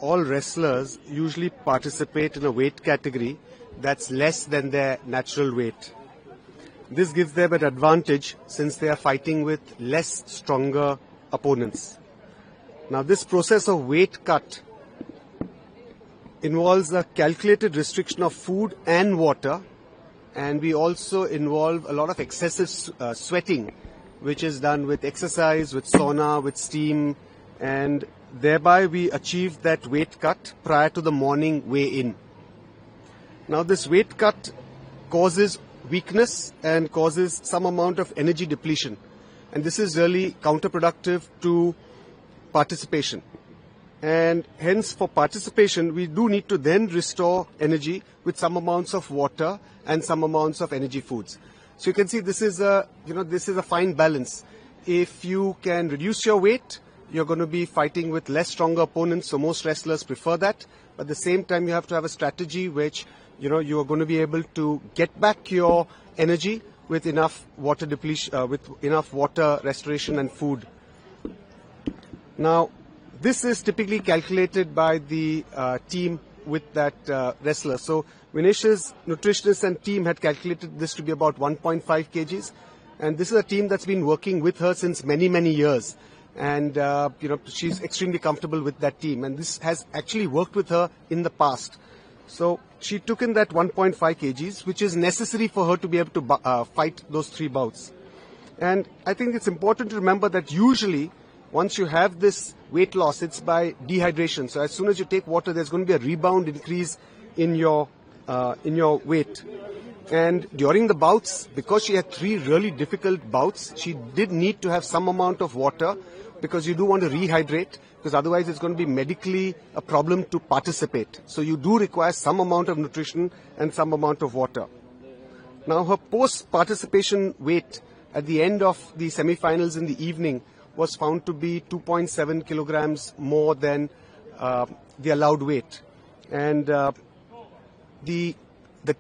all wrestlers usually participate in a weight category that's less than their natural weight. This gives them an advantage since they are fighting with less stronger opponents. Now, this process of weight cut involves a calculated restriction of food and water, and we also involve a lot of excessive sweating, which is done with exercise, with sauna, with steam, and thereby we achieve that weight cut prior to the morning weigh-in. Now, this weight cut causes weakness and causes some amount of energy depletion, and this is really counterproductive to participation. And hence, for participation, we do need to then restore energy with some amounts of water and some amounts of energy foods. So you can see this is a fine balance. If you can reduce your weight, you're going to be fighting with less stronger opponents. So most wrestlers prefer that. But at the same time, you have to have a strategy which you are going to be able to get back your energy with enough water depletion, with enough water restoration and food. Now, this is typically calculated by the team with that wrestler. So Vinesh's nutritionist and team had calculated this to be about 1.5 kgs. And this is a team that's been working with her since many, many years. And, she's extremely comfortable with that team. And this has actually worked with her in the past. So she took in that 1.5 kgs, which is necessary for her to be able to fight those 3 bouts. And I think it's important to remember that usually, once you have this weight loss, it's by dehydration. So as soon as you take water, there's going to be a rebound increase in your weight. And during the bouts, because she had 3 really difficult bouts, she did need to have some amount of water because you do want to rehydrate, because otherwise it's going to be medically a problem to participate. So you do require some amount of nutrition and some amount of water. Now, her post-participation weight at the end of the semi-finals in the evening was found to be 2.7 kilograms more than the allowed weight. And the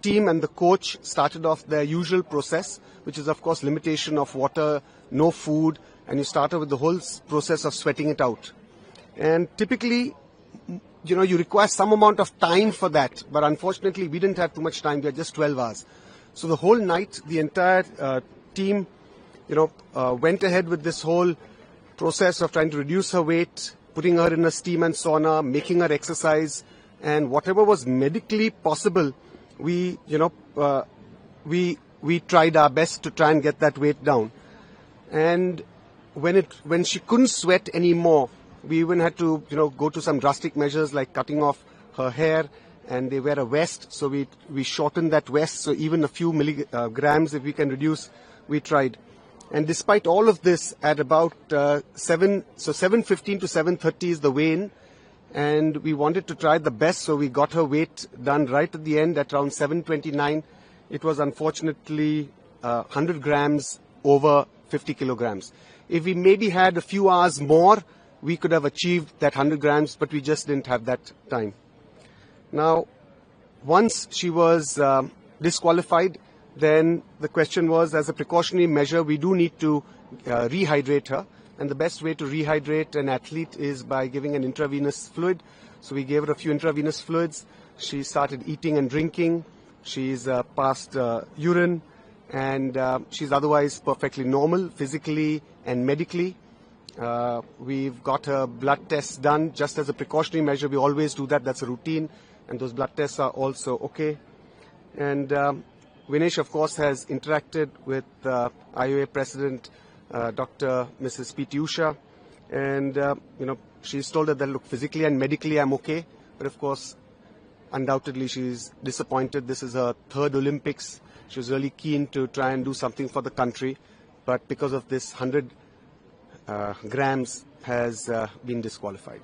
team and the coach started off their usual process, which is, of course, limitation of water, no food, and you started with the whole process of sweating it out. And typically, you require some amount of time for that, but unfortunately, we didn't have too much time. We had just 12 hours. So the whole night, the entire team, went ahead with this whole process of trying to reduce her weight, putting her in a steam and sauna, making her exercise, and whatever was medically possible, we tried our best to try and get that weight down. And when she couldn't sweat anymore, we even had to go to some drastic measures like cutting off her hair, and they wear a vest, so we shortened that vest, so even a few milligrams if we can reduce, we tried. And despite all of this, at about 7:15 to 7:30 is the weigh-in, and we wanted to try the best, so we got her weight done right at the end at around 7:29. It was unfortunately 100 grams over 50 kilograms. If we maybe had a few hours more, we could have achieved that 100 grams, but we just didn't have that time. Now, once she was disqualified, then the question was, as a precautionary measure, we do need to rehydrate her. And the best way to rehydrate an athlete is by giving an intravenous fluid. So we gave her a few intravenous fluids. She started eating and drinking. She's passed urine. And she's otherwise perfectly normal, physically and medically. We've got her blood tests done just as a precautionary measure. We always do that. That's a routine. And those blood tests are also okay. And Vinesh, of course, has interacted with IOA President Dr. Mrs. P.T. Usha. And, she's told her that, look, physically and medically I'm okay. But, of course, undoubtedly she's disappointed. This is her 3rd Olympics. She was really keen to try and do something for the country. But because of this 100 grams has been disqualified.